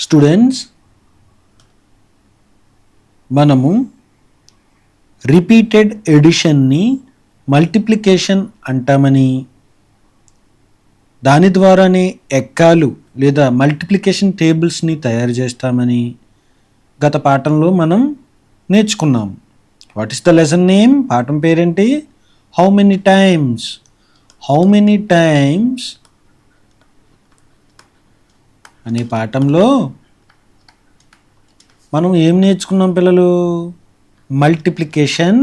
Students, మనము repeated ఎడిషన్ని multiplication అంటామని, దాని ద్వారానే ఎక్కాలు లేదా మల్టిప్లికేషన్ టేబుల్స్ని తయారు చేస్తామని గత పాఠంలో మనం నేర్చుకున్నాం. What is the lesson name? పాఠం పేరేంటి? How many times. అనే పాఠంలో మనం ఏం నేర్చుకున్నాం పిల్లలు? మల్టిప్లికేషన్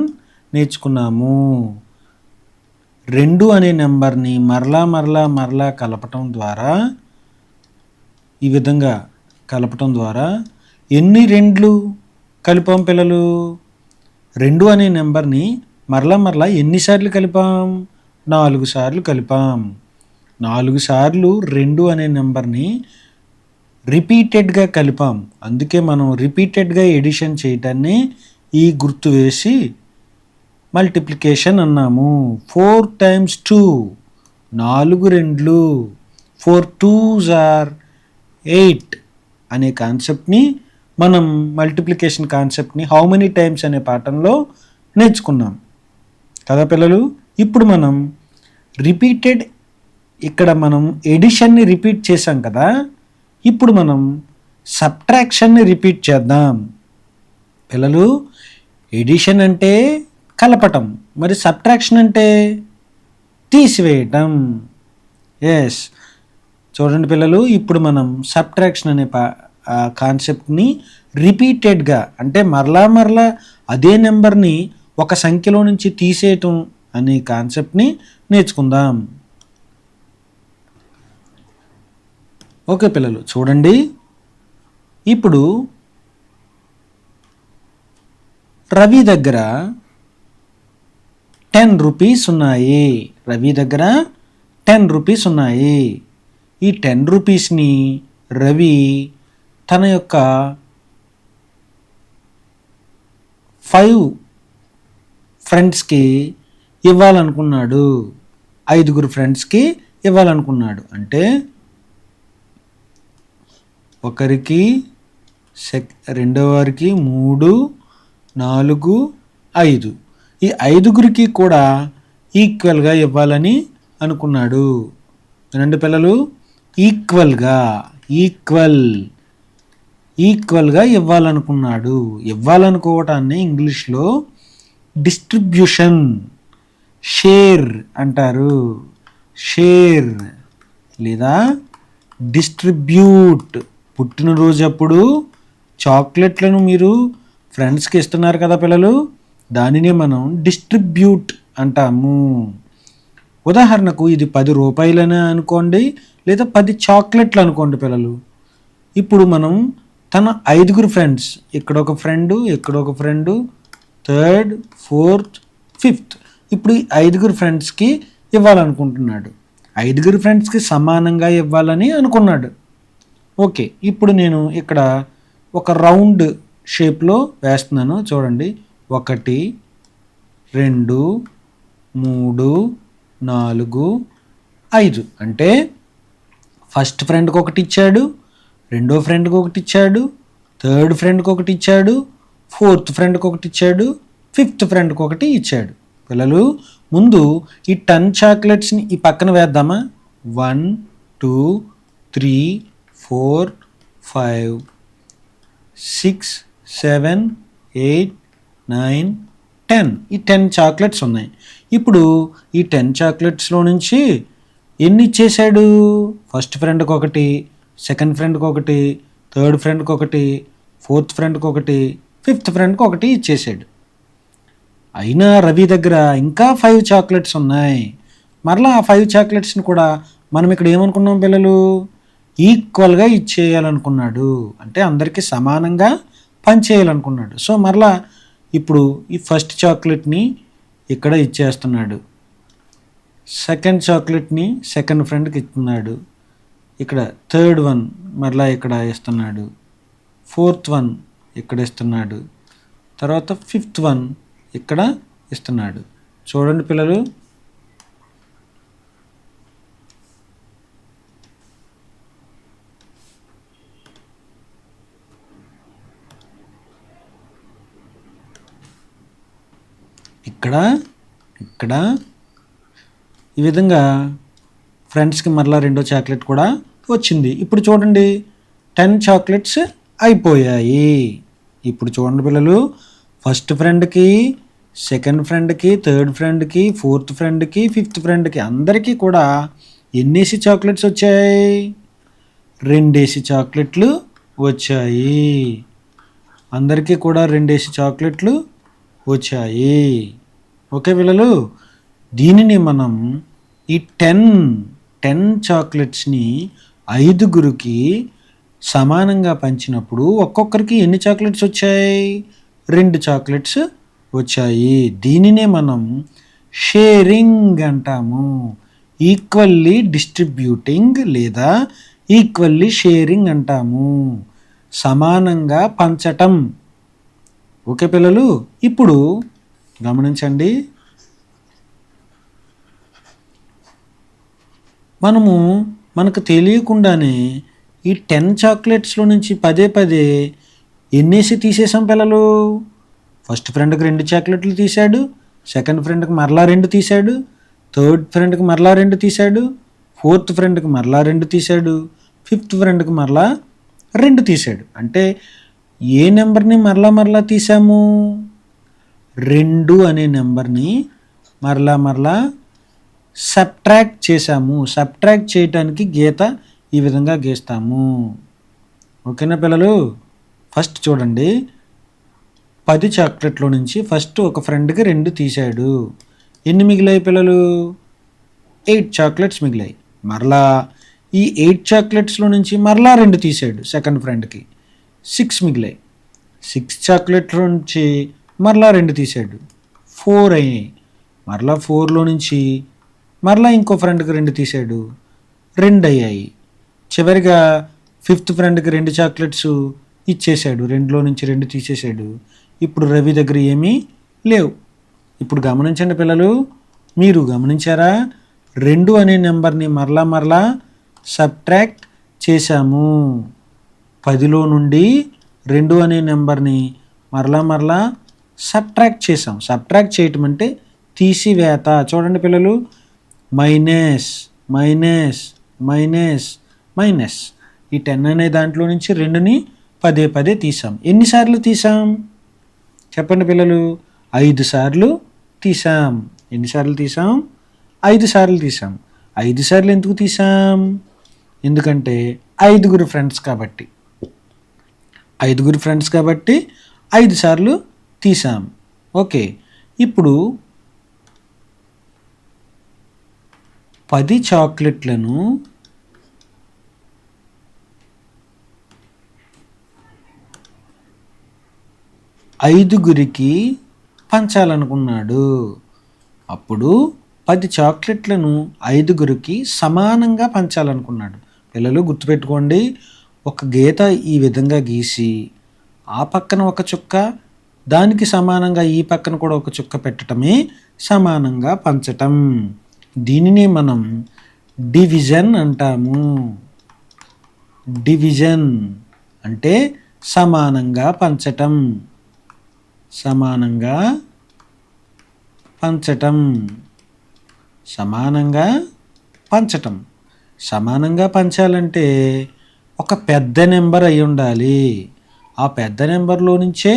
నేర్చుకున్నాము. 2 అనే నెంబర్ని మరలా కలపటం ద్వారా, ఈ విధంగా కలపటం ద్వారా ఎన్ని 2లు కలిపాం పిల్లలు? 2 అనే నెంబర్ని మరలా ఎన్నిసార్లు కలిపాం? 4 సార్లు కలిపాం. 4 సార్లు 2 అనే నెంబర్ని రిపీటెడ్గా కలిపాం. అందుకే మనం రిపీటెడ్గా ఎడిషన్ చేయటాన్ని ఈ గుర్తు వేసి మల్టిప్లికేషన్ అన్నాము. 4 times 2, 4 2, 4 2s are 8 అనే కాన్సెప్ట్ని మనం మల్టిప్లికేషన్ కాన్సెప్ట్ని హౌ మెనీ టైమ్స్ అనే పాఠంలో నేర్చుకున్నాం కదా పిల్లలు. ఇప్పుడు మనం రిపీటెడ్, ఇక్కడ మనం ఎడిషన్ని రిపీట్ చేసాం కదా, ఇప్పుడు మనం సబ్ట్రాక్షన్ని రిపీట్ చేద్దాం. పిల్లలు, ఎడిషన్ అంటే కలపటం, మరి సబ్ట్రాక్షన్ అంటే తీసివేయటం. ఎస్, చూడండి పిల్లలు, ఇప్పుడు మనం సబ్ట్రాక్షన్ అనే కాన్సెప్ట్ని రిపీటెడ్గా, అంటే మరలా అదే నెంబర్ని ఒక సంఖ్యలో నుంచి తీసేయటం అనే కాన్సెప్ట్ని నేర్చుకుందాం. ఓకే పిల్లలు, చూడండి, ఇప్పుడు రవి దగ్గర 10 రూపీస్ ఉన్నాయి. ఈ 10 రూపీస్ని రవి తన యొక్క 5 ఫ్రెండ్స్కి ఇవ్వాలనుకున్నాడు. 5 ఫ్రెండ్స్కి ఇవ్వాలనుకున్నాడు. అంటే ఒకరికి, రెండో వారికి 3, 4, 5, ఈ 5గురికి కూడా ఈక్వల్గా ఇవ్వాలని అనుకున్నాడు. వినండి పిల్లలు, ఈక్వల్గా ఇవ్వాలనుకున్నాడు. ఇవ్వాలనుకోవటాన్ని ఇంగ్లీష్లో డిస్ట్రిబ్యూషన్, షేర్ అంటారు. షేర్ లేదా డిస్ట్రిబ్యూట్. పుట్టినరోజు అప్పుడు చాక్లెట్లను మీరు ఫ్రెండ్స్కి ఇస్తున్నారు కదా పిల్లలు, దానినే మనం డిస్ట్రిబ్యూట్ అంటాము. ఉదాహరణకు ఇది 10 రూపాయలని అనుకోండి, లేదా 10 చాక్లెట్లు అనుకోండి పిల్లలు. ఇప్పుడు మనం తన 5 ఫ్రెండ్స్, ఇక్కడ ఒక ఫ్రెండు, థర్డ్, ఫోర్త్, ఫిఫ్త్, ఇప్పుడు ఈ 5 ఫ్రెండ్స్కి ఇవ్వాలనుకుంటున్నాడు. 5 ఫ్రెండ్స్కి సమానంగా ఇవ్వాలని అనుకున్నాడు. ఓకే, ఇప్పుడు నేను ఇక్కడ ఒక రౌండ్ షేప్లో వేస్తున్నాను. చూడండి, 1, 2, 3, 4, 5 అంటే ఫస్ట్ ఫ్రెండ్కి ఒకటి ఇచ్చాడు, రెండో ఫ్రెండ్కి ఒకటి ఇచ్చాడు, థర్డ్ ఫ్రెండ్కి ఒకటి ఇచ్చాడు, ఫోర్త్ ఫ్రెండ్కి ఒకటి ఇచ్చాడు, ఫిఫ్త్ ఫ్రెండ్కి ఒకటి ఇచ్చాడు. పిల్లలు, ముందు ఈ 10 చాక్లెట్స్ని ఈ పక్కన వేద్దామా? 1, 2, 3, 4, 5, 6, 7, 8, 9, 10. ఈ 10 చాక్లెట్స్ ఉన్నాయి. ఇప్పుడు ఈ 10 చాక్లెట్స్లో నుంచి ఎన్ని ఇచ్చేసాడు? ఫస్ట్ ఫ్రెండ్కి ఒకటి, సెకండ్ ఫ్రెండ్కి ఒకటి, థర్డ్ ఫ్రెండ్కి ఒకటి, ఫోర్త్ ఫ్రెండ్కి ఒకటి, ఫిఫ్త్ ఫ్రెండ్కి ఒకటి ఇచ్చేసాడు. అయినా రవి దగ్గర ఇంకా 5 చాక్లెట్స్ ఉన్నాయి. మరలా ఆ 5 చాక్లెట్స్ని కూడా మనం ఇక్కడ ఏమనుకున్నాం పిల్లలు? ఈక్వల్గా ఇచ్చేయాలనుకున్నాడు. అంటే అందరికీ సమానంగా పంచేయాలనుకున్నాడు. సో మరలా ఇప్పుడు ఈ ఫస్ట్ చాక్లెట్ని ఇక్కడ ఇచ్చేస్తున్నాడు, సెకండ్ చాక్లెట్ని సెకండ్ ఫ్రెండ్కి ఇస్తున్నాడు, ఇక్కడ థర్డ్ వన్ మరలా ఇక్కడ ఇస్తున్నాడు, ఫోర్త్ వన్ ఇక్కడ ఇస్తున్నాడు, తర్వాత ఫిఫ్త్ వన్ ఇక్కడ ఇస్తున్నాడు. చూడండి పిల్లలు, ఇక్కడ ఇక్కడ ఈ విధంగా ఫ్రెండ్స్కి మరలా రెండో చాక్లెట్ కూడా వచ్చింది. ఇప్పుడు చూడండి 10 చాక్లెట్స్ అయిపోయాయి. ఇప్పుడు చూడండి పిల్లలు, ఫస్ట్ ఫ్రెండ్కి, సెకండ్ ఫ్రెండ్కి, థర్డ్ ఫ్రెండ్కి, ఫోర్త్ ఫ్రెండ్కి, ఫిఫ్త్ ఫ్రెండ్కి అందరికీ కూడా ఎన్నేసి చాక్లెట్స్ వచ్చాయి? 2 చాక్లెట్లు వచ్చాయి. అందరికీ కూడా 2 చాక్లెట్లు వచ్చాయి. ఓకే పిల్లలు, దీనిని మనం ఈ 10 చాక్లెట్స్ని 5గురికి సమానంగా పంచినప్పుడు ఒక్కొక్కరికి ఎన్ని చాక్లెట్స్ వచ్చాయి? 2 చాక్లెట్స్ వచ్చాయి. దీనినే మనం షేరింగ్ అంటాము. ఈక్వల్లీ డిస్ట్రిబ్యూటింగ్ లేదా ఈక్వల్లీ షేరింగ్ అంటాము. సమానంగా పంచటం. ఓకే పిల్లలు, ఇప్పుడు గమనించండి, మనకు తెలియకుండానే ఈ 10 చాక్లెట్స్లో నుంచి పదే ఎన్నేసి తీసేసాం పిల్లలు? ఫస్ట్ ఫ్రెండ్కి 2 చాక్లెట్లు తీశాడు, సెకండ్ ఫ్రెండ్కి మరలా 2 తీశాడు, థర్డ్ ఫ్రెండ్కి మరలా 2 తీశాడు, ఫోర్త్ ఫ్రెండ్కి మరలా 2 తీశాడు, ఫిఫ్త్ ఫ్రెండ్కి మరలా 2 తీశాడు. అంటే ఏ నెంబర్ని మరలా తీసాము? 2 అనే నెంబర్ని మరలా సబ్ట్రాక్ట్ చేసాము. సబ్ట్రాక్ట్ చేయటానికి గీత ఈ విధంగా గీస్తాము. ఓకేనా పిల్లలు? ఫస్ట్ చూడండి, 10 చాక్లెట్లో నుంచి ఫస్ట్ ఒక ఫ్రెండ్కి 2 తీశాడు. ఎన్ని మిగిలాయి పిల్లలు? 8 చాక్లెట్స్ మిగిలాయి. మరలా ఈ 8 చాక్లెట్స్లో నుంచి మరలా 2 తీశాడు సెకండ్ ఫ్రెండ్కి, 6 మిగిలాయి. 6 చాక్లెట్ల నుంచి మరలా 2 తీశాడు, 4 అయ్యాయి. మరలా 4లో నుంచి మరలా ఇంకో ఫ్రెండ్కి 2 తీశాడు, 2 అయ్యాయి. చివరిగా ఫిఫ్త్ ఫ్రెండ్కి 2 చాక్లెట్స్ ఇచ్చేశాడు, 2లో నుంచి 2 తీసేశాడు. ఇప్పుడు రవి దగ్గర ఏమీ లేవు. ఇప్పుడు గమనించండి పిల్లలు, మీరు గమనించారా? 2 అనే నెంబర్ని మరలా సబ్ట్రాక్ట్ చేశాము. 10లో నుండి 2 అనే నెంబర్ని మరలా సబ్ట్రాక్ట్ చేసాం. సబ్ట్రాక్ట్ చేయటం అంటే తీసివేత. చూడండి పిల్లలు, మైనస్ మైనస్ మైనస్ మైనస్. ఈ 10 అనే దాంట్లో నుంచి 2ని పదే తీసాం. ఎన్నిసార్లు తీసాం చెప్పండి పిల్లలు? 5 సార్లు తీసాం. ఎన్నిసార్లు తీసాం? 5 సార్లు తీసాం. 5 సార్లు ఎందుకు తీసాం? ఎందుకంటే 5గురు ఫ్రెండ్స్ కాబట్టి. 5గురు ఫ్రెండ్స్ కాబట్టి 5 సార్లు తీసాం. ఓకే, ఇప్పుడు 10 చాక్లెట్లను 5గురికి పంచాలనుకున్నాడు. అప్పుడు 10 చాక్లెట్లను 5గురికి సమానంగా పంచాలనుకున్నాడు. పిల్లలు గుర్తుపెట్టుకోండి, ఒక గీత ఈ విధంగా గీసి ఆ పక్కన ఒక చుక్క, దానికి సమానంగా ఈ పక్కన కూడా ఒక చుక్క పెట్టడమే సమానంగా పంచటం. దీనినే మనం డివిజన్ అంటాము. డివిజన్ అంటే సమానంగా పంచటం. సమానంగా పంచటం. సమానంగా పంచటం. సమానంగా పంచాలంటే ఒక పెద్ద నెంబర్ అయి ఉండాలి. ఆ పెద్ద నెంబర్లో నుంచే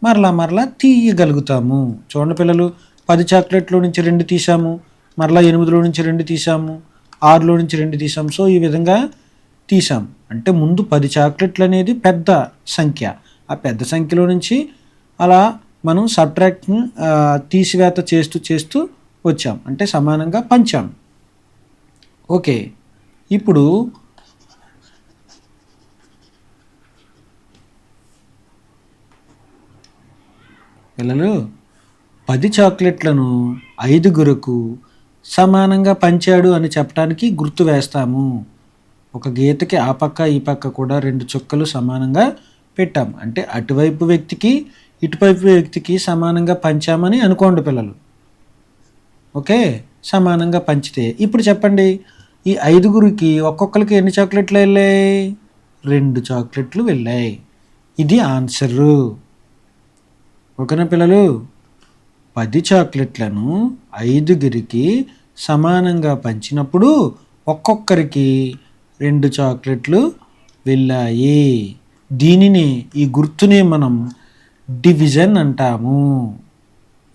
మరలా తీయగలుగుతాము. చూడండి పిల్లలు, 10 చాక్లెట్లో నుంచి 2 తీసాము, మరలా 8లో నుంచి 2 తీసాము, 6లో నుంచి 2 తీసాము. సో ఈ విధంగా తీసాం. అంటే ముందు 10 చాక్లెట్లు అనేది పెద్ద సంఖ్య. ఆ పెద్ద సంఖ్యలో నుంచి అలా మనం సబ్ట్రాక్ట్ తీసివేత చేస్తూ వచ్చాం. అంటే సమానంగా పంచాం. ఓకే, ఇప్పుడు పిల్లలు 10 చాక్లెట్లను 5గురకు సమానంగా పంచాడు అని చెప్పడానికి గుర్తు వేస్తాము. ఒక గీతకి ఆ పక్క ఈ పక్క కూడా 2 చుక్కలు సమానంగా పెట్టాం. అంటే అటువైపు వ్యక్తికి ఇటువైపు వ్యక్తికి సమానంగా పంచామని అనుకోండి పిల్లలు. ఓకే, సమానంగా పంచితే ఇప్పుడు చెప్పండి, ఈ 5గురికి ఒక్కొక్కరికి ఎన్ని చాక్లెట్లు వెళ్ళాయి? 2 చాక్లెట్లు వెళ్ళాయి. ఇది ఆన్సరు. ఓకేనా పిల్లలు? 10 చాక్లెట్లను 5గురికి సమానంగా పంచినప్పుడు ఒక్కొక్కరికి 2 చాక్లెట్లు వెళ్ళాయి. దీనిని ఈ గుర్తునే మనం డివిజన్ అంటాము.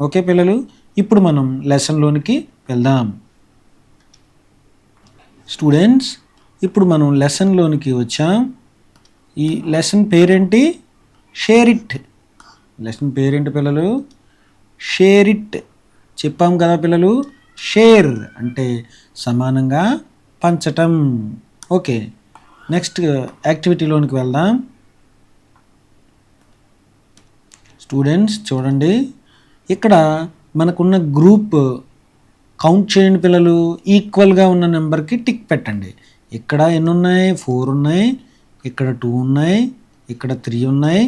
ఓకే పిల్లలు, ఇప్పుడు మనం లెసన్లోనికి వెళ్దాం. స్టూడెంట్స్, ఇప్పుడు మనం లెసన్లోనికి వచ్చాం. ఈ లెసన్ పేరేంటి? Share it. లెసన్ పేరేంటి పిల్లలు? Share it. చెప్పాం కదా పిల్లలు, షేర్ అంటే సమానంగా పంచటం. ఓకే, నెక్స్ట్ యాక్టివిటీలోనికి వెళ్దాం. స్టూడెంట్స్ చూడండి, ఇక్కడ మనకున్న గ్రూప్ కౌంట్ చేయండి పిల్లలు. ఈక్వల్గా ఉన్న నెంబర్కి టిక్ పెట్టండి. ఇక్కడ ఎన్ని ఉన్నాయి? 4 ఉన్నాయి. ఇక్కడ 2 ఉన్నాయి. ఇక్కడ 3 ఉన్నాయి.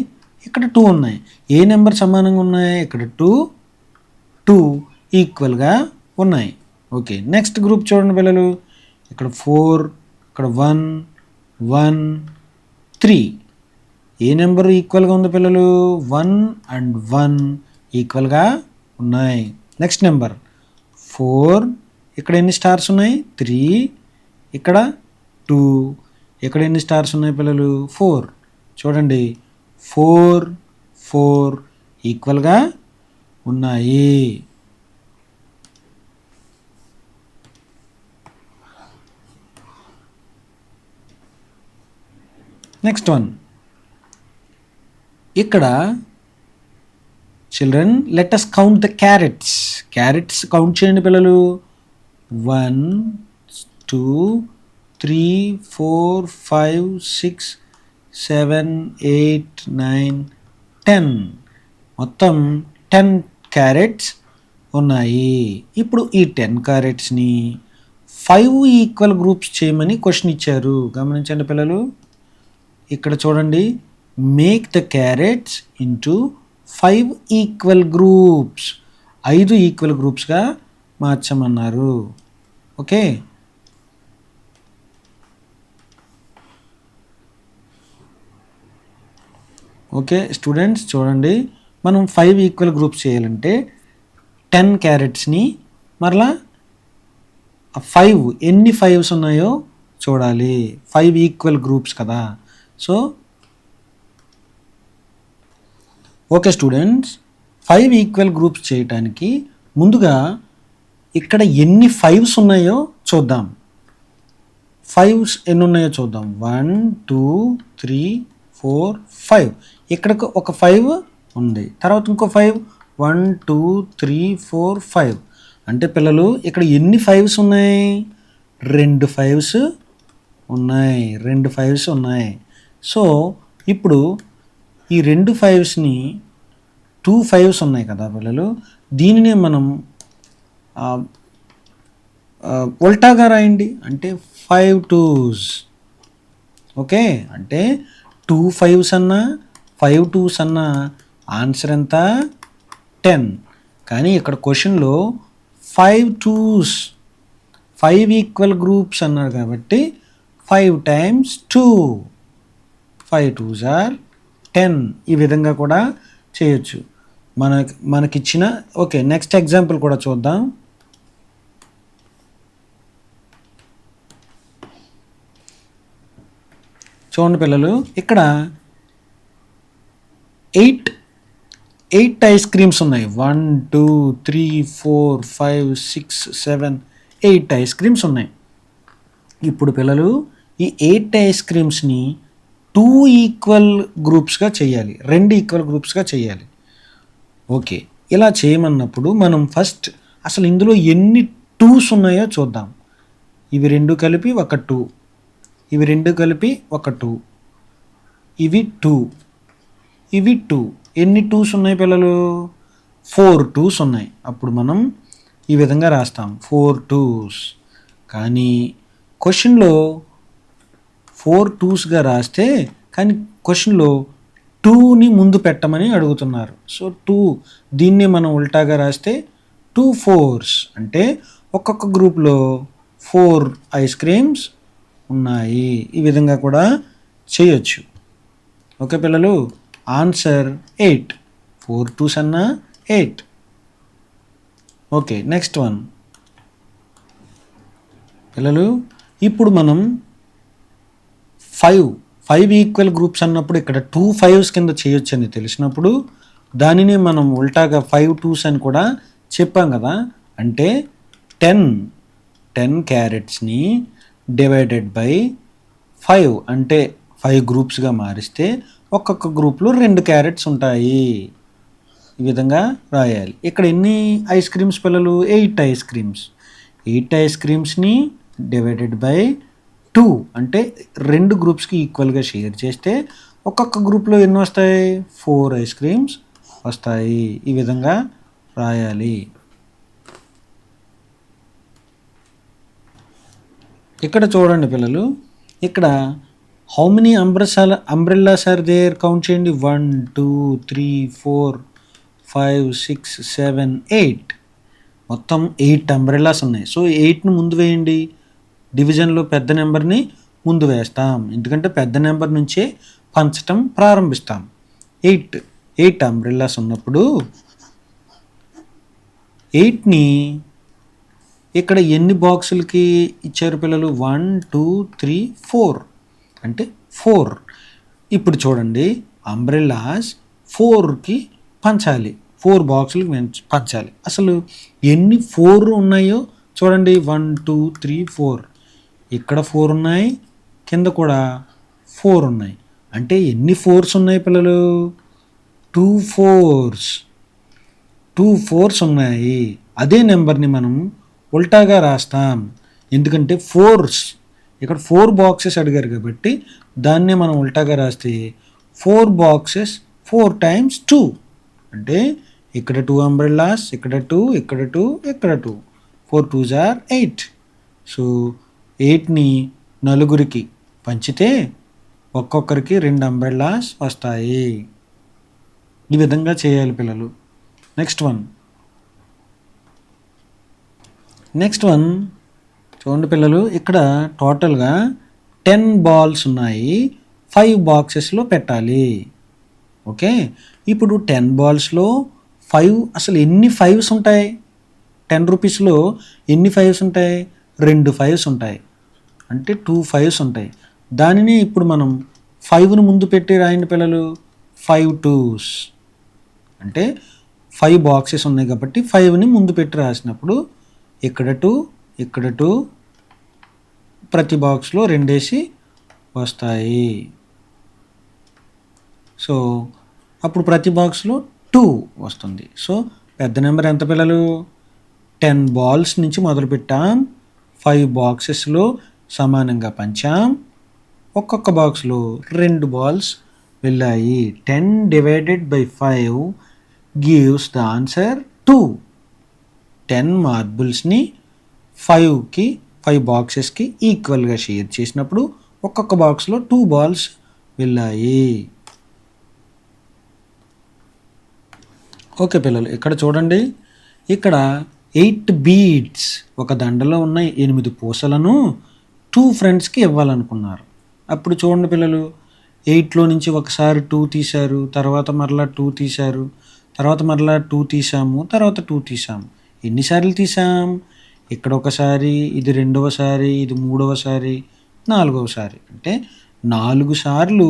ఇక్కడ 2 ఉన్నాయి. ఏ నెంబర్ సమానంగా ఉన్నాయి? ఇక్కడ 2 ఈక్వల్గా ఉన్నాయి. ఓకే, నెక్స్ట్ గ్రూప్ చూడండి పిల్లలు. ఇక్కడ 4, ఇక్కడ 1 3. ఏ నెంబర్ ఈక్వల్గా ఉంది పిల్లలు? 1 అండ్ 1 ఈక్వల్గా ఉన్నాయి. Next number 4. ఇక్కడ ఎన్ని స్టార్స్ ఉన్నాయి? 3. ఇక్కడ 2. ఇక్కడ ఎన్ని స్టార్స్ ఉన్నాయి పిల్లలు? 4. చూడండి, 4 ఈక్వల్గా ఉన్నాయి. Next one. ఇక్కడ children let us count the carrots. Carrots count చేయండి పిల్లలు. 1 2 3 4 5 6 7 8 9 10. మొత్తం 10 క్యారెట్స్ ఉన్నాయి. ఇప్పుడు ఈ 10 క్యారెట్స్ని 5 ఈక్వల్ గ్రూప్స్ చేయమని క్వశ్చన్ ఇచ్చారు. గమనించండి పిల్లలు, ఇక్కడ చూడండి, make the carrots into 5 equal groups. 5 equal గ్రూప్స్గా మార్చమన్నారు. ఓకే, ఓకే స్టూడెంట్స్ చూడండి, మనం 5 ఈక్వల్ గ్రూప్స్ చేయాలంటే 10 క్యారెట్స్ని మరలా 5 ఎన్ని 5s ఉన్నాయో చూడాలి. 5 ఈక్వల్ గ్రూప్స్ కదా. So okay students, 5 equal groups చేయటానికి ముందుగా ఇక్కడ ఎన్ని 5s ఉన్నాయో చూద్దాం. 5s ఎన్ని ఉన్నాయో చూద్దాం. 1 2 3 4 5. ఇక్కడికి ఒక 5 ఉంది, తర్వాత ఇంకో 5. 1 2 3 4 5. అంటే పిల్లలు ఇక్కడ ఎన్ని 5s ఉన్నాయి? 2 5s ఉన్నాయి. 2 5s ఉన్నాయి. సో ఇప్పుడు ఈ 2 5స్ని 2 5s ఉన్నాయి కదా పిల్లలు, దీనినే మనం ఉల్టాగా రాయండి. అంటే 5 2s. ఓకే, అంటే 2 5s అన్నా 5 2s అన్నా ఆన్సర్ ఎంత? 10. కానీ ఇక్కడ క్వశ్చన్లో 5 2s 5 ఈక్వల్ గ్రూప్స్ అన్నారు కాబట్టి 5 times 2. 5 2s are 10. ఈ విధంగా కూడా చేయొచ్చు మనకిచ్చిన. ఓకే, నెక్స్ట్ ఎగ్జాంపుల్ కూడా చూద్దాం. చూడండి పిల్లలు, ఇక్కడ 8 ఐస్ క్రీమ్స్ ఉన్నాయి. 1 2 3 4 5 6 7 8 ఐస్ క్రీమ్స్ ఉన్నాయి. ఇప్పుడు పిల్లలు ఈ 8 ఐస్ క్రీమ్స్ని 2 ఈక్వల్ గ్రూప్స్గా చేయాలి. 2 ఈక్వల్ గ్రూప్స్గా చేయాలి. ఓకే, ఇలా చేయమన్నప్పుడు మనం ఫస్ట్ అసలు ఇందులో ఎన్ని 2s ఉన్నాయో చూద్దాం. ఇవి 2 కలిపి ఒక 2, ఇవి 2 కలిపి ఒక 2, ఇవి 2, ఇవి 2. ఎన్ని 2s ఉన్నాయి పిల్లలు? 4 2s ఉన్నాయి. అప్పుడు మనం ఈ విధంగా రాస్తాం 4 2s. కానీ క్వశ్చన్లో 4 2sగా రాస్తే, కానీ క్వశ్చన్లో 2ని ముందు పెట్టమని అడుగుతున్నారు. సో 2 దీన్ని మనం ఉల్టాగా రాస్తే 2 4s. అంటే ఒక్కొక్క గ్రూప్లో 4 ఐస్ క్రీమ్స్ ఉన్నాయి. ఈ విధంగా కూడా చేయొచ్చు. ఓకే పిల్లలు, ఆన్సర్ 8. 4 2s అన్నా 8. ఓకే, నెక్స్ట్ వన్ పిల్లలు. ఇప్పుడు మనం 5 ఈక్వల్ గ్రూప్స్ అన్నప్పుడు ఇక్కడ 2 5s కింద చేయొచ్చు అని తెలిసినప్పుడు దానిని మనం ఉల్టాగా 5 2s అని కూడా చెప్పాం కదా. అంటే 10 క్యారెట్స్ని డివైడెడ్ బై 5 అంటే 5 గ్రూప్స్గా మారిస్తే ఒక్కొక్క గ్రూప్లో 2 క్యారెట్స్ ఉంటాయి. ఈ విధంగా రాయాలి. ఇక్కడ ఎన్ని ఐస్ క్రీమ్స్ పిల్లలు? 8 ఐస్ క్రీమ్స్. 8 ఐస్ క్రీమ్స్ని డివైడెడ్ బై 2 అంటే 2 గ్రూప్స్కి ఈక్వల్గా షేర్ చేస్తే ఒక్కొక్క గ్రూప్లో ఎన్ని వస్తాయి? 4 ఐస్ క్రీమ్స్ వస్తాయి. ఈ విధంగా రాయాలి. ఇక్కడ చూడండి పిల్లలు, ఇక్కడ how many umbrellas are there? Count చేయండి. 1 2 3 4 5 6 7 8. మొత్తం 8 అంబ్రెల్లాస్ ఉన్నాయి. సో 8ని ముందు వేయండి. డివిజన్లో పెద్ద నెంబర్ని ముందు వేస్తాం, ఎందుకంటే పెద్ద నెంబర్ నుంచే పంచటం ప్రారంభిస్తాం. 8 అంబ్రెల్లాస్ ఉన్నప్పుడు 8ని ఇక్కడ ఎన్ని బాక్సులకి ఇచ్చారు పిల్లలు? 1 2 3 4 అంటే 4. ఇప్పుడు చూడండి, అంబ్రెల్లాస్ 4కి పంచాలి, 4 బాక్సులకి పంచాలి. అసలు ఎన్ని 4 ఉన్నాయో చూడండి. 1 2 3 4. ఇక్కడ 4 ఉన్నాయి, కింద కూడా 4 ఉన్నాయి. అంటే ఎన్ని 4s ఉన్నాయి పిల్లలు? 2 4s ఉన్నాయి. అదే నెంబర్ని మనం ఉల్టాగా రాస్తాం, ఎందుకంటే 4s ఇక్కడ 4 బాక్సెస్ అడిగారు కాబట్టి దాన్నే మనం ఉల్టాగా రాస్తే 4 బాక్సెస్ 4 times 2 అంటే ఇక్కడ 2 అంబ్రెల్లాస్, ఇక్కడ 2, ఇక్కడ 2, ఇక్కడ 2. 4 2s are 8. సో 8ని నలుగురికి పంచితే ఒక్కొక్కరికి 2 అంబ్రెల్లాస్ వస్తాయి. ఈ విధంగా చేయాలి పిల్లలు. నెక్స్ట్ వన్ చూడండి పిల్లలు, ఇక్కడ టోటల్గా 10 balls ఉన్నాయి, 5 బాక్సెస్లో పెట్టాలి. ఓకే, ఇప్పుడు 10 ballsలో 5 అసలు ఎన్ని 5s ఉంటాయి? 10 రూపీస్లో ఎన్ని 5s ఉంటాయి? 2 5s ఉంటాయి, అంటే 2 5s ఉంటాయి. దానిని ఇప్పుడు మనం 5ని ముందు పెట్టి రాయండి పిల్లలు. 5 2s అంటే 5 బాక్సెస్ ఉన్నాయి కాబట్టి 5ని ముందు పెట్టి రాసినప్పుడు ఇక్కడ 2, ఇక్కడ 2, ప్రతి బాక్స్లో 2 వేసి వస్తాయి. సో అప్పుడు ప్రతి బాక్స్లో 2 వస్తుంది. సో పెద్ద నెంబర్ ఎంత పిల్లలు? 10 balls నుంచి మొదలు పెట్టాం, 5 బాక్సెస్లో సమానంగా పంచాం, ఒక్కొక్క బాక్స్లో 2 balls వెళ్ళాయి. 10 divided by 5 gives the answer 2. 10 మార్బుల్స్ని 5 బాక్సెస్కి ఈక్వల్గా షేర్ చేసినప్పుడు ఒక్కొక్క బాక్స్లో 2 balls వెళ్ళాయి. ఓకే పిల్లలు, ఇక్కడ చూడండి, ఇక్కడ 8 beads ఒక దండలో ఉన్న 8 పూసలను 2 friendsకి ఇవ్వాలనుకున్నారు. అప్పుడు చూడండి పిల్లలు, 8లో నుంచి ఒకసారి 2 తీశారు, తర్వాత మరలా 2 తీశారు, తర్వాత మరలా 2 తీసాము, తర్వాత 2 తీసాము. ఎన్నిసార్లు తీసాం? ఇక్కడ ఒకసారి, ఇది రెండవసారి, ఇది మూడవసారి, నాలుగవసారి. అంటే 4 సార్లు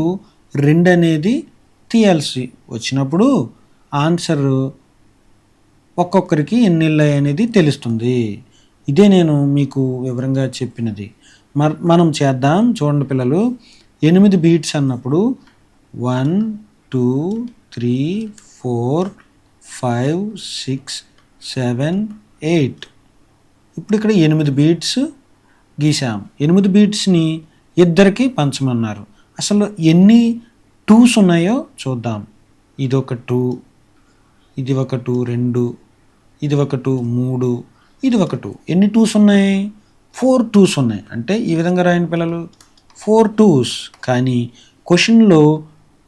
2 అనేది తీయాల్సి వచ్చినప్పుడు ఆన్సర్ ఒక్కొక్కరికి ఎన్ని వెళ్ళాయి అనేది తెలుస్తుంది. ఇదే నేను మీకు వివరంగా చెప్పినది. మనం చేద్దాం. చూడండి పిల్లలు, 8 beads అన్నప్పుడు 1 2 3 4 5 6 7 8. ఇప్పుడు ఇక్కడ 8 beads గీసాం. 8 beadsని ఇద్దరికి పంచమన్నారు. అసలు ఎన్ని 2s ఉన్నాయో చూద్దాం. ఇది ఒక 2, ఇది ఒక 2 2, ఇది ఒక 2 3, ఇది ఒక 2. ఎన్ని 2s ఉన్నాయి? 4 2s ఉన్నాయి. అంటే ఈ విధంగా రాయండి పిల్లలు, 4 2s. కానీ క్వశ్చన్లో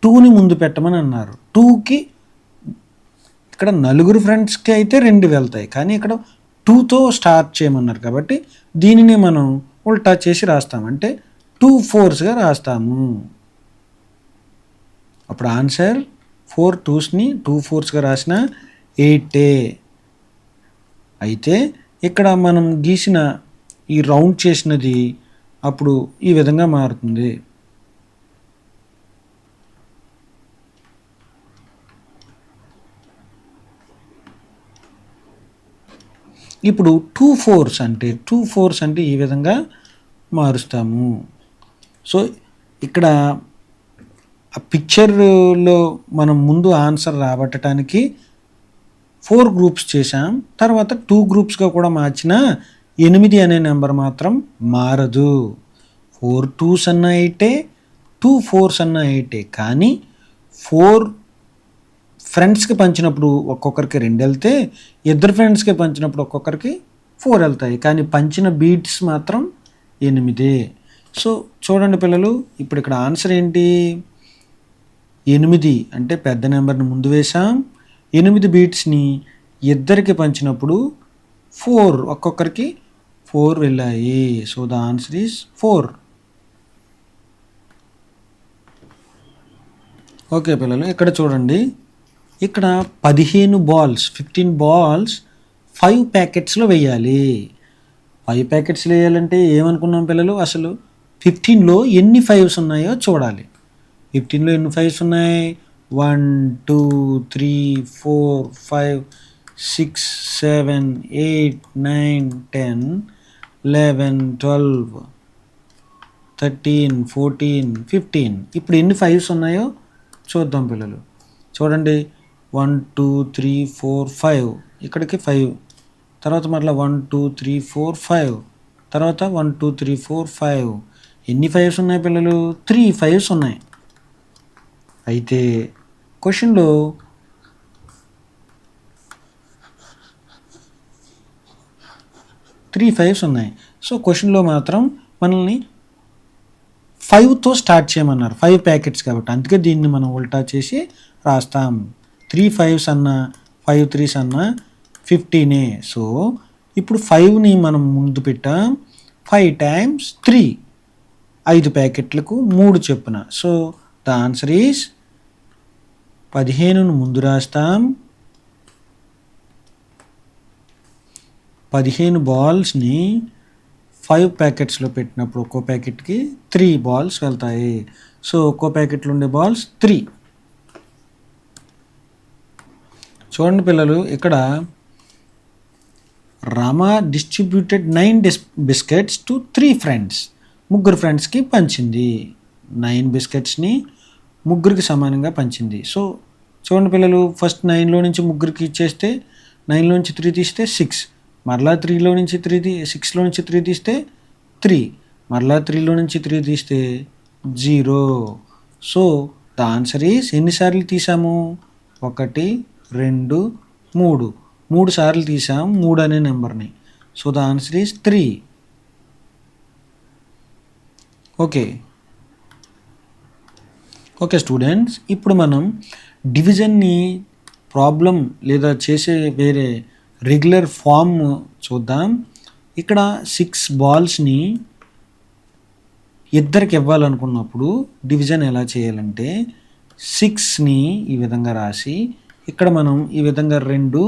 2ని ముందు పెట్టమని అన్నారు. 2కి ఇక్కడ నలుగురు ఫ్రెండ్స్కి అయితే 2 వెళ్తాయి, కానీ ఇక్కడ 2తో స్టార్ట్ చేయమన్నారు కాబట్టి దీనిని మనం ఉల్టా చేసి రాస్తాం, అంటే 2 4sగా రాస్తాము. అప్పుడు ఆన్సర్ 4 2sని 2 4sగా రాసిన 8. అయితే ఇక్కడ మనం గీసిన ఈ రౌండ్ చేసినది అప్పుడు ఈ విధంగా మారుతుంది. ఇప్పుడు 2 4s అంటే ఈ విధంగా మారుస్తాము. సో ఇక్కడ ఆ పిక్చర్లో మనం ముందు ఆన్సర్ రాబట్టడానికి 4 గ్రూప్స్ చేసాం, తర్వాత 2 గ్రూప్స్గా కూడా మార్చిన 8 అనే నెంబర్ మాత్రం మారదు. 4 2s అన్న 8, 2 4s అన్న 8. కానీ 4 ఫ్రెండ్స్కి పంచినప్పుడు ఒక్కొక్కరికి 2 వెళ్తే, ఇద్దరు ఫ్రెండ్స్కి పంచినప్పుడు ఒక్కొక్కరికి 4 వెళ్తాయి. కానీ పంచిన బీట్స్ మాత్రం 8. సో చూడండి పిల్లలు, ఇప్పుడు ఇక్కడ ఆన్సర్ ఏంటి? 8 అంటే పెద్ద నెంబర్ని ముందు వేసాం, 8 బీట్స్ని ఇద్దరికి పంచినప్పుడు 4 ఒక్కొక్కరికి 4 వెళ్ళాయి. So the answer is 4. Okay పిల్లలు, ఇక్కడ చూడండి, ఇక్కడ 15 బాల్స్ 5 ప్యాకెట్స్లో వేయాలి. 5 ప్యాకెట్స్లో వేయాలంటే ఏమనుకున్నాం పిల్లలు? అసలు 15లో ఎన్ని 5s ఉన్నాయో చూడాలి. 15లో ఎన్ని 5s ఉన్నాయి? 1 2 3 4 5 6 7 8 9 10 11 12 13 14 15. ఇప్పుడు ఎన్ని 5s ఉన్నాయో చూద్దాం పిల్లలు. చూడండి, 1 2 3 4 5, ఇక్కడికి 5, తర్వాత మరలా 1 2 3 4 5, తర్వాత 1 2 3 4 5. ఎన్ని 5s ఉన్నాయి పిల్లలు? 3 5s ఉన్నాయి. అయితే క్వశ్చన్లో త్రీ 5s ఉన్నాయి. సో క్వశ్చన్లో మాత్రం మనల్ని 5తో స్టార్ట్ చేయమన్నారు, 5 ప్యాకెట్స్ కాబట్టి. అందుకే దీన్ని మనం ఉల్టా చేసి రాస్తాం. 3 5s అన్న 5 3s అన్న 15. సో ఇప్పుడు 5ని మనం ముందు పెట్టాం. 5 times 3, 5 ప్యాకెట్లకు 3 చొప్పున. సో ద ఆన్సర్ ఈజ్ 15ను ముందు రాస్తాం. 15 బాల్స్ని 5 ప్యాకెట్స్లో పెట్టినప్పుడు ఒక్కో ప్యాకెట్కి 3 బాల్స్ వెళ్తాయి. సో ఒక్కో ప్యాకెట్లో ఉండే బాల్స్ 3. చూడండి పిల్లలు, ఇక్కడ Rama distributed 9 biscuits to 3 friends. 3 ఫ్రెండ్స్కి పంచింది. 9 బిస్కెట్స్ని 3కి సమానంగా పంచింది. సో చూడండి పిల్లలు, ఫస్ట్ 9లో నుంచి 3కి ఇచ్చేస్తే 9లో నుంచి 3 తీస్తే 6, మరలా 3లో నుంచి 6లో నుంచి 3 తీస్తే 3, మరలా 3లో నుంచి 3 తీస్తే 0. సో ద ఆన్సర్ ఈజ్, ఎన్నిసార్లు తీసాము? 1 2 3, 3 సార్లు తీసాం 3 అనే నెంబర్ని. So the answer is 3. Okay students, ఇప్పుడు మనం డివిజన్ని ప్రాబ్లం లేదా చేసే వేరే రెగ్యులర్ ఫామ్ చూద్దాం. ఇక్కడ 6 బాల్స్ని ఇద్దరికి ఇవ్వాలనుకున్నప్పుడు డివిజన్ ఎలా చేయాలంటే, 6ని ఈ విధంగా రాసి ఇక్కడ మనం ఈ విధంగా 2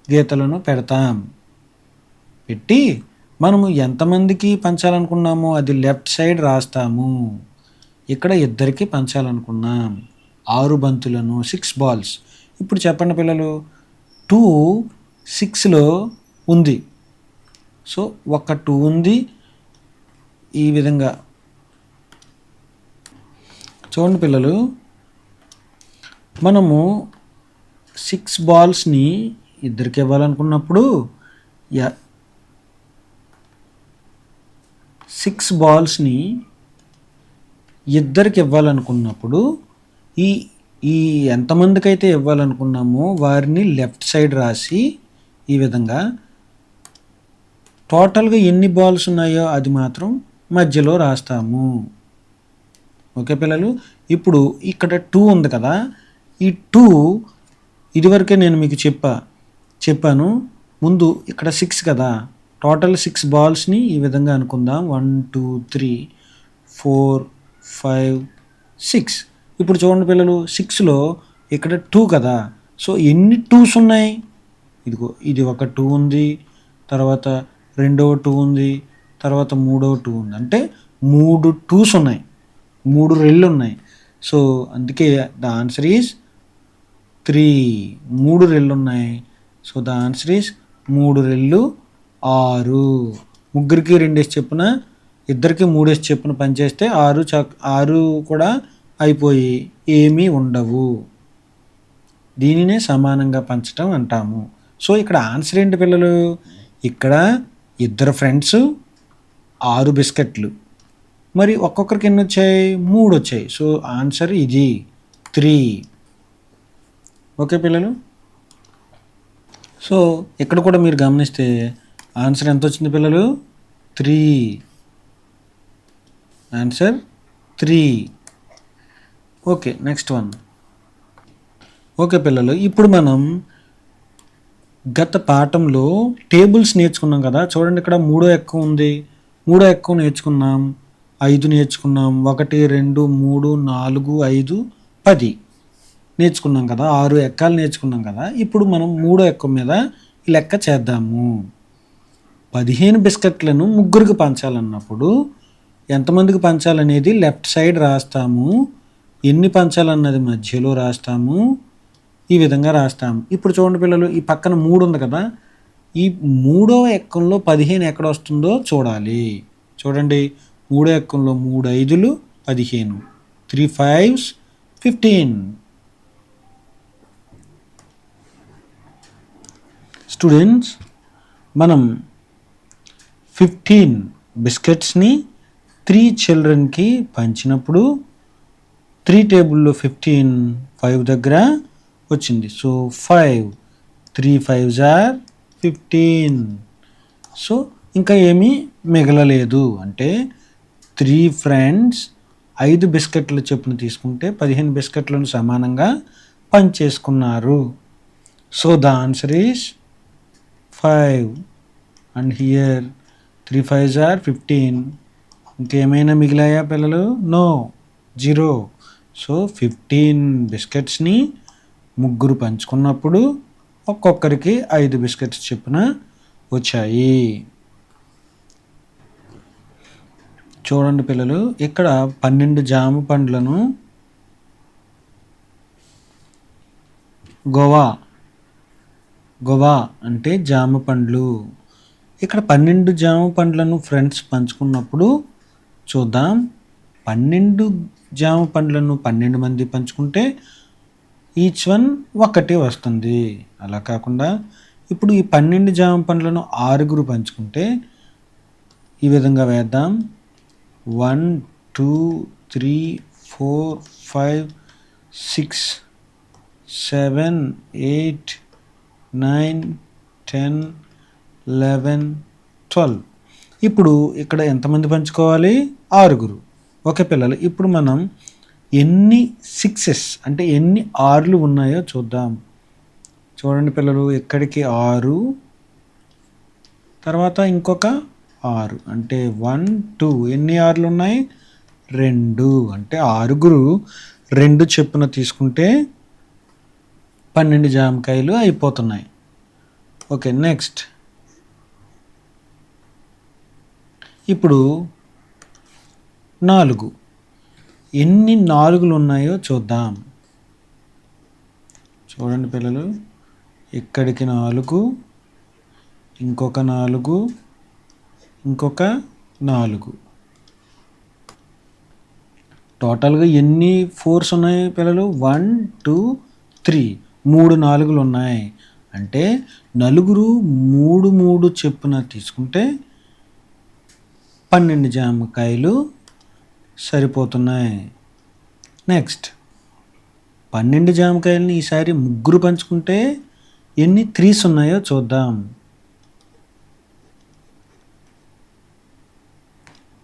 గీతలను పెడతాం. పెట్టి మనము ఎంతమందికి పంచాలనుకున్నామో అది లెఫ్ట్ సైడ్ రాస్తాము. ఇక్కడ ఇద్దరికి పంచాలనుకున్నాం 6 బంతులను, 6 బాల్స్. ఇప్పుడు చెప్పండి పిల్లలు, 2 6లో ఉంది. సో ఒక 2 ఉంది. ఈ విధంగా చూడండి పిల్లలు, మనము 6 బాల్స్ని ఇద్దరికి ఇవ్వాలనుకున్నప్పుడు 6 బాల్స్ని ఇద్దరికి ఇవ్వాలనుకున్నప్పుడు ఈ ఎంతమందికి అయితే ఇవ్వాలనుకున్నామో వారిని లెఫ్ట్ సైడ్ రాసి ఈ విధంగా టోటల్గా ఎన్ని బాల్స్ ఉన్నాయో అది మాత్రం మధ్యలో రాస్తాము. ఓకే పిల్లలు, ఇప్పుడు ఇక్కడ 2 ఉంది కదా, ఈ 2 ఇదివరకే నేను మీకు చెప్పాను ముందు. ఇక్కడ 6 కదా, టోటల్ 6 బాల్స్ని ఈ విధంగా అనుకుందాం. 1 2 3 4 5 6. ఇప్పుడు చూడండి పిల్లలు, 6లో ఇక్కడ 2 కదా, సో ఎన్ని 2s ఉన్నాయి? ఇదిగో ఇది ఒక 2 ఉంది, తర్వాత రెండవ 2 ఉంది, తర్వాత మూడవ 2 ఉంది. అంటే 3 2s ఉన్నాయి, 3 రెళ్ళు ఉన్నాయి. సో అందుకే ద ఆన్సర్ ఈజ్ 3. 3 రెళ్ళు ఉన్నాయి. So the answer is 3 రెళ్ళు 6. ముగ్గురికి 2 చొప్పున, ఇద్దరికి 3 చొప్పున పనిచేస్తే 6 కూడా అయిపోయి ఏమీ ఉండవు. దీనినే సమానంగా పంచడం అంటాము. సో ఇక్కడ ఆన్సర్ ఏంటి పిల్లలు? ఇక్కడ ఇద్దరు ఫ్రెండ్స్ 6 బిస్కెట్లు, మరి ఒక్కొక్కరికి ఎన్ని వచ్చాయి? 3 వచ్చాయి. సో ఆన్సర్ ఇది 3. ఓకే పిల్లలు. సో ఇక్కడ కూడా మీరు గమనిస్తే ఆన్సర్ ఎంత వచ్చింది పిల్లలు? 3. Answer 3. Okay, next one. Okay పిల్లలు, ఇప్పుడు మనం గత పాఠంలో టేబుల్స్ నేర్చుకున్నాం కదా. చూడండి, ఇక్కడ 3వ ఎక్కం ఉంది. 3వ ఎక్కం నేర్చుకున్నాం, 5 నేర్చుకున్నాం, 1 2 3 4 5 10 నేర్చుకున్నాం కదా. 6 ఎక్కాలు నేర్చుకున్నాం కదా. ఇప్పుడు మనం 3వ ఎక్కం మీద లెక్క చేద్దాము. 15 బిస్కెట్లను ముగ్గురికి పంచాలన్నప్పుడు ఎంతమందికి పంచాలనేది లెఫ్ట్ సైడ్ రాస్తాము, ఎన్ని పంచాలన్నది మధ్యలో రాస్తాము, ఈ విధంగా రాస్తాము. ఇప్పుడు చూడండి పిల్లలు, ఈ పక్కన 3 ఉంది కదా. ఈ 3వ ఎక్కంలో 15 ఎక్కడ వస్తుందో చూడాలి. చూడండి, 3వ ఎక్కంలో 3 5లు 15, 3 5s 15. స్టూడెంట్స్, మనం 15 బిస్కెట్స్ని 3 చిల్డ్రన్కి పంచినప్పుడు 3 టేబుల్లో 15 5 దగ్గర వచ్చింది. So 5, 3 5s are 15. సో ఇంకా ఏమీ మిగలలేదు. అంటే 3 ఫ్రెండ్స్ 5 బిస్కెట్ల చొప్పున తీసుకుంటే 15 బిస్కెట్లను సమానంగా పంచేసుకున్నారు. So the answer is 5. And here 3 5s are 15. ఇంకేమైనా మిగిలాయా పిల్లలు? నో, 0. సో 15 బిస్కెట్స్ని ముగ్గురు పంచుకున్నప్పుడు ఒక్కొక్కరికి 5 బిస్కెట్స్ చొప్పున వచ్చాయి. చూడండి పిల్లలు, ఇక్కడ 12 జామ పండ్లను గోవా అంటే జామ పండ్లు. ఇక్కడ 12 జామ పండ్లను ఫ్రెండ్స్ పంచుకున్నప్పుడు చూద్దాం. 12 జామ పండ్లను 12 మంది పంచుకుంటే ఈచ్ వన్ 1 వస్తుంది. అలా కాకుండా ఇప్పుడు ఈ 12 జామ పండ్లను 6 పంచుకుంటే ఈ విధంగా వేద్దాం. 1 2 3 4 5 6 7 8 9 10 11 12. ఇప్పుడు ఇక్కడ ఎంతమంది పంచుకోవాలి? 6. ఓకే పిల్లలు, ఇప్పుడు మనం ఎన్ని 6s అంటే ఎన్ని 6లు ఉన్నాయో చూద్దాం. చూడండి పిల్లలు, ఇక్కడికి 6, తర్వాత ఇంకొక 6 అంటే 1 2. ఎన్ని 6లు ఉన్నాయి? 2. అంటే 6 2 చొప్పున తీసుకుంటే 12 జామకాయలు అయిపోతున్నాయి. Okay, next. ఇప్పుడు 4. ఎన్ని 4లు ఉన్నాయో చూద్దాం. చూడండి పిల్లలు, ఇక్కడికి 4, ఇంకొక 4, ఇంకొక 4. టోటల్గా ఎన్ని 4s ఉన్నాయి పిల్లలు? 1 2 3. 3 4లు ఉన్నాయి. అంటే నలుగురు 3 3 చొప్పున తీసుకుంటే 12 జామకాయలు సరిపోతున్నాయి. నెక్స్ట్, 12 జామకాయలని ఈసారి ముగ్గురు పంచుకుంటే ఎన్ని 3s ఉన్నాయో చూద్దాం.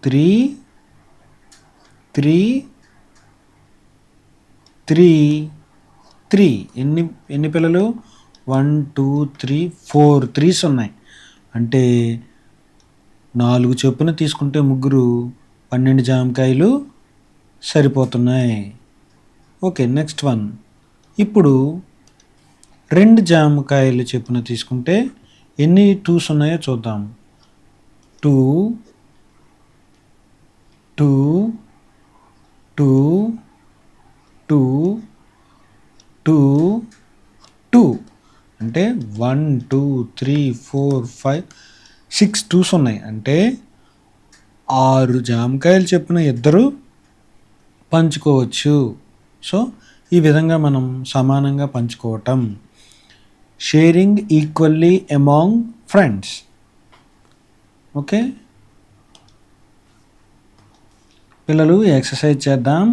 3 3 3 3. ఎన్ని పిల్లలు? 1 2 3 4 3s ఉన్నాయి. అంటే 4 చొప్పున తీసుకుంటే ముగ్గురు 12 జామకాయలు సరిపోతున్నాయి. Okay, next one. ఇప్పుడు 2 జామకాయలు చొప్పున తీసుకుంటే ఎన్ని 2s ఉన్నాయో చూద్దాం. 2 2 2 2 2 2 అంటే 1 2 3 4 5 6 2s ఉన్నాయి. అంటే 6 జామకాయలు చొప్పున ఇద్దరు పంచుకోవచ్చు. సో ఈ విధంగా మనం సమానంగా పంచుకోవటం, sharing equally among friends. Okay పిల్లలు, ఎక్సర్సైజ్ చేద్దాం.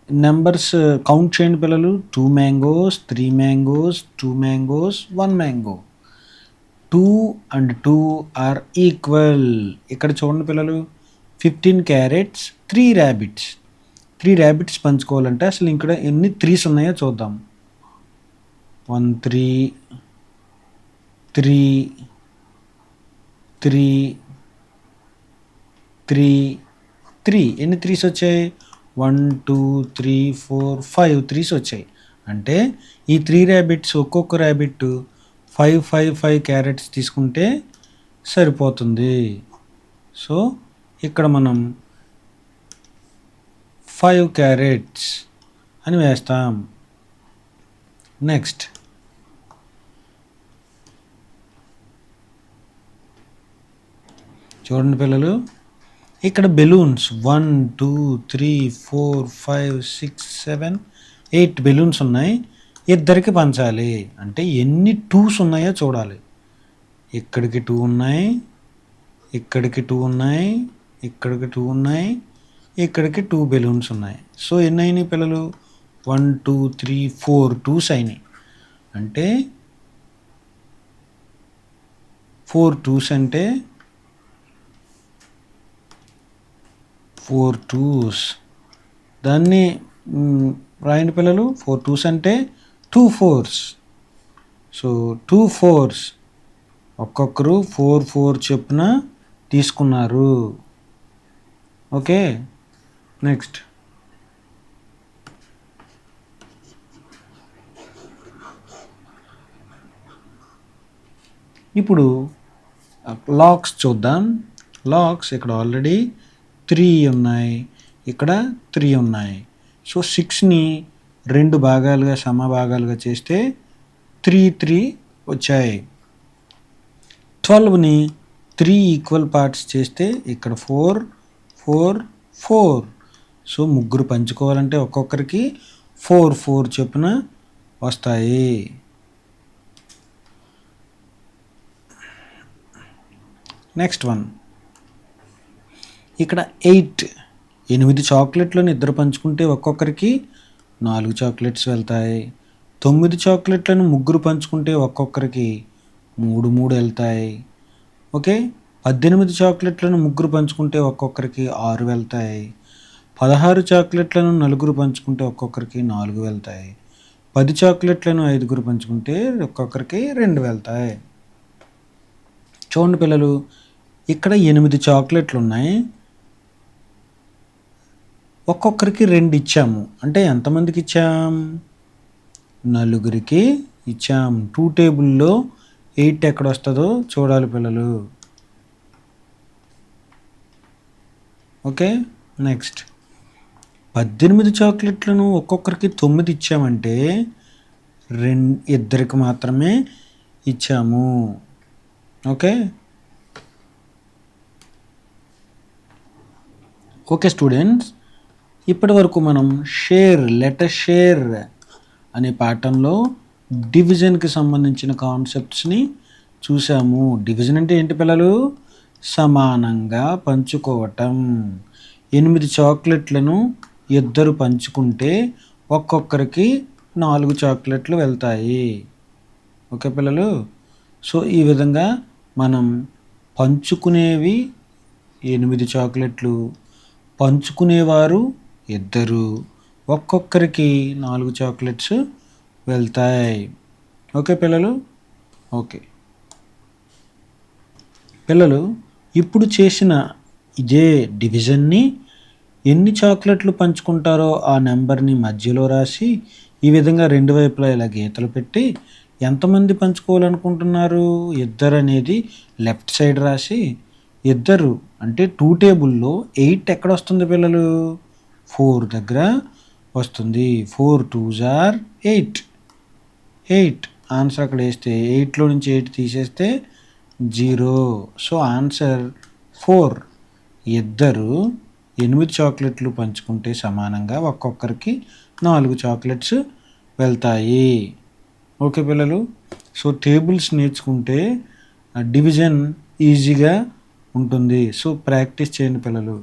నెంబర్స్ కౌంట్ చేయండి పిల్లలు. 2 mangoes, 3 mangoes, 2 mangoes, 1 mango. 2 and 2 are equal. ఇక్కడ చూడండి పిల్లలు, 15 carrots, 3 rabbits. 3 rabbits పంచుకోవాలంటే అసలు ఇక్కడ ఎన్ని 3s ఉన్నాయో చూద్దాం. 1 3 3 3 3 3 ఎన్ని 3s వచ్చాయి? 1 2 3 4 5 3s వచ్చాయి. అంటే ఈ 3 rabbits ఒక్కొక్క ర్యాబిట్ 5 5 5 క్యారెట్స్ తీసుకుంటే సరిపోతుంది. సో ఇక్కడ మనం 5 carrots అని వేస్తాం. నెక్స్ట్ చూడండి పిల్లలు, ఇక్కడ బెలూన్స్ 1 2 3 4 5 6 7 8 బెలూన్స్ ఉన్నాయి. ఇద్దరికి పంచాలి అంటే ఎన్ని 2s ఉన్నాయో చూడాలి. ఇక్కడికి 2 ఉన్నాయి, ఇక్కడికి 2 ఉన్నాయి, ఇక్కడికి 2 ఉన్నాయి, ఇక్కడికి 2 బెలూన్స్ ఉన్నాయి. సో ఎన్ని అయినాయి పిల్లలు? 1 2 3 4 2s అయినాయి. అంటే 4 2s అంటే 4 2s. దాన్ని రాయండి పిల్లలు. 4 2s అంటే 2 4s. సో 2 4s ఒక్కొక్కరు 4 4 చొప్పున తీసుకున్నారు. ఓకే నెక్స్ట్ ఇప్పుడు లాక్స్ చూద్దాం. లాక్స్ ఇక్కడ ఆల్రెడీ 3 ఉన్నాయి, ఇక్కడ 3 ఉన్నాయి. సో 6ని 2 భాగాలుగా సమభాగాలుగా చేస్తే 3 3 వచ్చాయి. 12ని 3 ఈక్వల్ పార్ట్స్ చేస్తే ఇక్కడ 4 4 4. సో ముగ్గురు పంచుకోవాలంటే ఒక్కొక్కరికి 4 4 చొప్పున వస్తాయి. నెక్స్ట్ వన్, ఇక్కడ 8 చాక్లెట్లను ఇద్దరు పంచుకుంటే ఒక్కొక్కరికి 4 చాక్లెట్స్ వెళ్తాయి. 9 చాక్లెట్లను ముగ్గురు పంచుకుంటే ఒక్కొక్కరికి 3 3 వెళ్తాయి. ఓకే 18 చాక్లెట్లను ముగ్గురు పంచుకుంటే ఒక్కొక్కరికి 6 వెళ్తాయి. 16 చాక్లెట్లను నలుగురు పంచుకుంటే ఒక్కొక్కరికి 4 వెళ్తాయి. 10 చాక్లెట్లను 5గురు పంచుకుంటే ఒక్కొక్కరికి 2 వెళ్తాయి. చూడండి పిల్లలు, ఇక్కడ 8 చాక్లెట్లు ఉన్నాయి, ఒక్కొక్కరికి 2 ఇచ్చాము. అంటే ఎంతమందికి ఇచ్చాం? 4గురికి ఇచ్చాం. 2 టేబుల్లో 8 ఎక్కడ వస్తుందో చూడాలి పిల్లలు. ఓకే నెక్స్ట్ 18 చాక్లెట్లను ఒక్కొక్కరికి 9 ఇచ్చామంటే ఇద్దరికి మాత్రమే ఇచ్చాము. ఓకే ఓకే స్టూడెంట్స్, ఇప్పటి వరకు మనం లెటర్ షేర్ అనే పాఠంలో డివిజన్కి సంబంధించిన కాన్సెప్ట్స్ని చూసాము. డివిజన్ అంటే ఏంటి పిల్లలు? సమానంగా పంచుకోవటం. 8 చాక్లెట్లను ఇద్దరు పంచుకుంటే ఒక్కొక్కరికి 4 చాక్లెట్లు వెళ్తాయి. ఓకే పిల్లలు, సో ఈ విధంగా మనం పంచుకునేవి 8 చాక్లెట్లు, పంచుకునేవారు ఇద్దరు, ఒక్కొక్కరికి 4 చాక్లెట్స్ వెళ్తాయి. ఓకే పిల్లలు. ఓకే పిల్లలు, ఇప్పుడు చేసిన ఇదే డివిజన్ని ఎన్ని చాక్లెట్లు పంచుకుంటారో ఆ నెంబర్ని మధ్యలో రాసి ఈ విధంగా 2 వైపులా ఇలా గీతలు పెట్టి ఎంతమంది పంచుకోవాలనుకుంటున్నారు? ఇద్దరు అనేది లెఫ్ట్ సైడ్ రాసి, ఇద్దరు అంటే 2 టేబుల్‌లో 8 ఎక్కడొస్తుంది పిల్లలు? 4 దగ్గర వస్తుంది. 4 2s ఆర్ 8. 8 ఆన్సర్ అక్కడ వేస్తే 8లో నుంచి 8 తీసేస్తే 0. So answer 4. ఇద్దరు 8 చాక్లెట్లు పంచుకుంటే సమానంగా ఒక్కొక్కరికి 4 చాక్లెట్స్ వెళ్తాయి. ఓకే పిల్లలు. సో టేబుల్స్ నేర్చుకుంటే డివిజన్ ఈజీగా ఉంటుంది. సో ప్రాక్టీస్ చేయండి పిల్లలు.